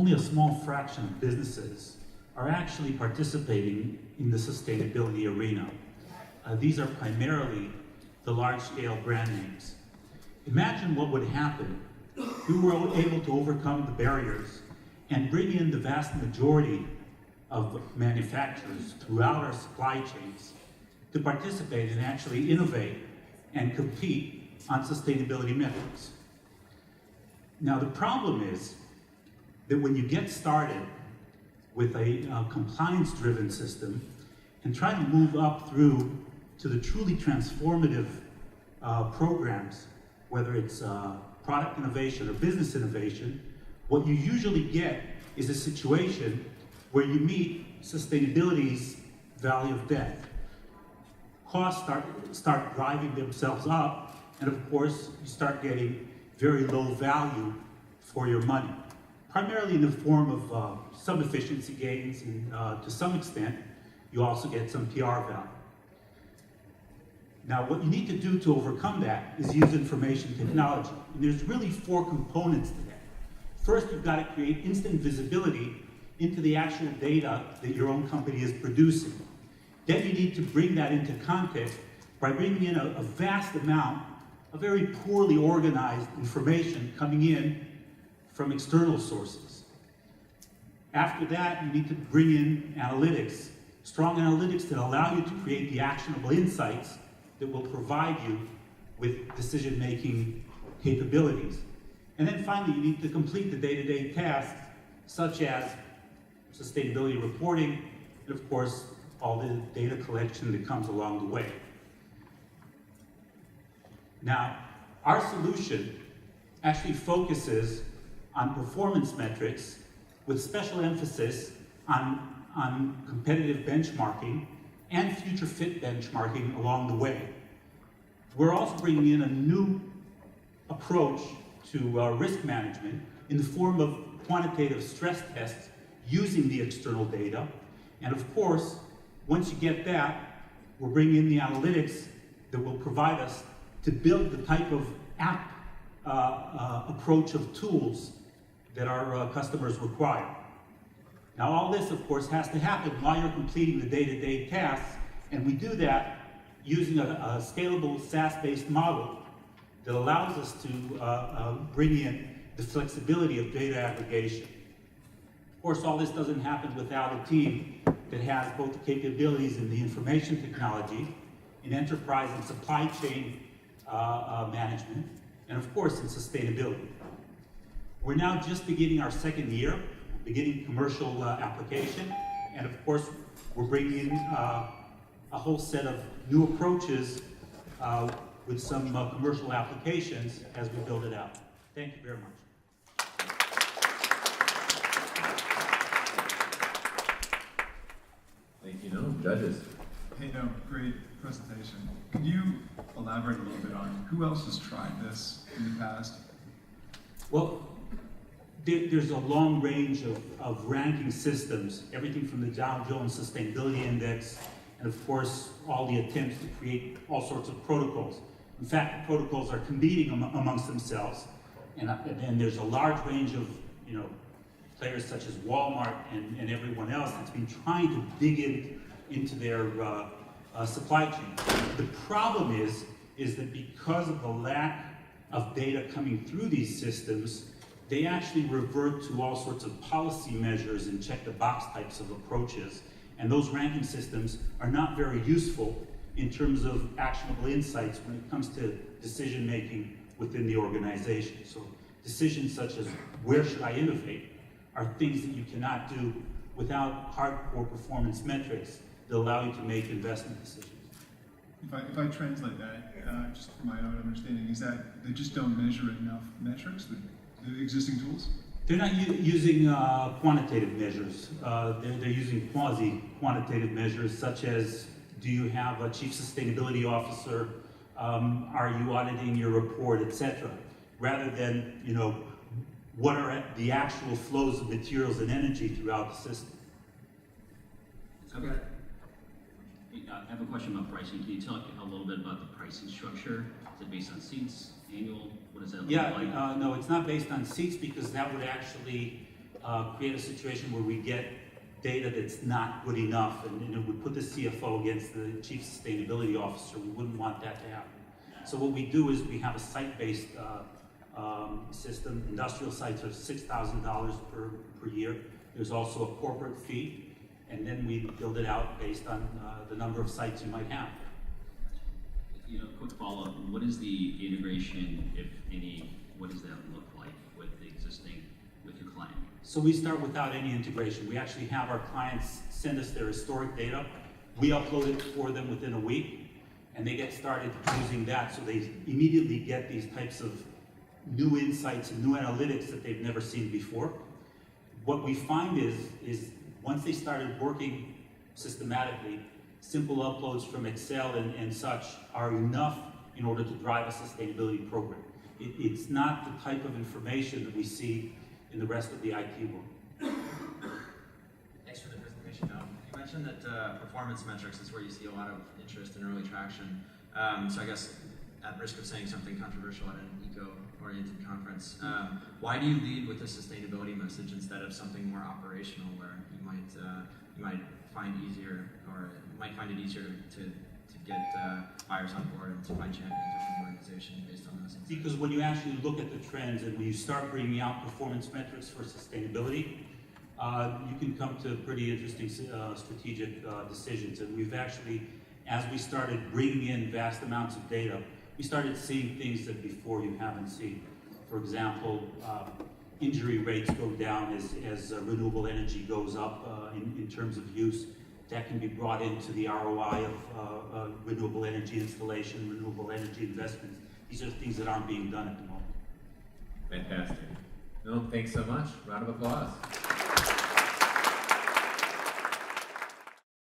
only a small fraction of businesses are actually participating in the sustainability arena. These are primarily the large-scale brand names. Imagine what would happen if we were able to overcome the barriers and bring in the vast majority of manufacturers throughout our supply chains to participate and actually innovate and compete on sustainability metrics. Now the problem is that when you get started with a compliance-driven system and try to move up through to the truly transformative programs, whether it's product innovation or business innovation, what you usually get is a situation where you meet sustainability's valley of death. Costs start driving themselves up, and of course, you start getting very low value for your money, primarily in the form of some efficiency gains, and to some extent, you also get some PR value. Now, what you need to do to overcome that is use information technology. And there's really 4 components to that. First, you've got to create instant visibility into the actual data that your own company is producing. Then you need to bring that into context by bringing in a vast amount of very poorly organized information coming in from external sources. After that, you need to bring in analytics, strong analytics that allow you to create the actionable insights that will provide you with decision-making capabilities. And then finally, you need to complete the day-to-day tasks, such as sustainability reporting, and of course, all the data collection that comes along the way. Now, our solution actually focuses on performance metrics with special emphasis on competitive benchmarking and future fit benchmarking along the way. We're also bringing in a new approach to risk management in the form of quantitative stress tests using the external data. And of course, once you get that, we're bringing in the analytics that will provide us to build the type of app approach of tools that our customers require. Now all this, of course, has to happen while you're completing the day-to-day tasks, and we do that using a scalable SaaS-based model that allows us to bring in the flexibility of data aggregation. Of course, all this doesn't happen without a team that has both the capabilities in the information technology, in enterprise and supply chain management, and of course in sustainability. We're now just beginning our 2nd year, beginning commercial application, and of course we're bringing in a whole set of new approaches with some commercial applications as we build it out. Thank you very much. Thank you, Noam. Judges. Hey, no, great presentation. Could you elaborate a little bit on who else has tried this in the past? Well, there's a long range of ranking systems, everything from the Dow Jones Sustainability Index, and of course, all the attempts to create all sorts of protocols. In fact, the protocols are competing amongst themselves, and there's a large range of players such as Walmart and everyone else that's been trying to dig into their supply chain. The problem is that because of the lack of data coming through these systems, they actually revert to all sorts of policy measures and check-the-box types of approaches. And those ranking systems are not very useful in terms of actionable insights when it comes to decision-making within the organization. So decisions such as where should I innovate are things that you cannot do without hardcore performance metrics that allow you to make investment decisions. If I translate that, just from my own understanding, is that they just don't measure enough metrics, the existing tools? They're not using quantitative measures. They're using quasi-quantitative measures, such as, do you have a chief sustainability officer? Are you auditing your report, etc. Rather than, what are the actual flows of materials and energy throughout the system. Okay. I have a question about pricing. Can you talk a little bit about the pricing structure? Is it based on seats, annual? What does that look like? No, it's not based on seats because that would actually create a situation where we get data that's not good enough, and it would put the CFO against the Chief Sustainability Officer. We wouldn't want that to happen. So what we do is we have a site-based system. Industrial sites are $6,000 per year. There's also a corporate fee, and then we build it out based on the number of sites you might have. You know, quick follow-up, what is the integration, if any, what does that look like with the existing, with your client? So we start without any integration. We actually have our clients send us their historic data. We upload it for them within a week, and they get started using that, so they immediately get these types of new insights and new analytics that they've never seen before. What we find is once they started working systematically, simple uploads from Excel and such are enough in order to drive a sustainability program. It's not the type of information that we see in the rest of the IT world. Thanks for the presentation. You mentioned that performance metrics is where you see a lot of interest and early traction. So I guess, at risk of saying something controversial at an eco-oriented conference, why do you lead with a sustainability message instead of something more operational, where you might find easier, or might find it easier to get buyers on board and to find champions within the organization based on those insights? Because when you actually look at the trends and when you start bringing out performance metrics for sustainability, you can come to pretty interesting strategic decisions. And we've actually, as we started bringing in vast amounts of data, we started seeing things that before you haven't seen. For example, injury rates go down as renewable energy goes up in terms of use. That can be brought into the ROI of renewable energy installation, renewable energy investments. These are things that aren't being done at the moment. Fantastic. No, thanks so much. Round of applause.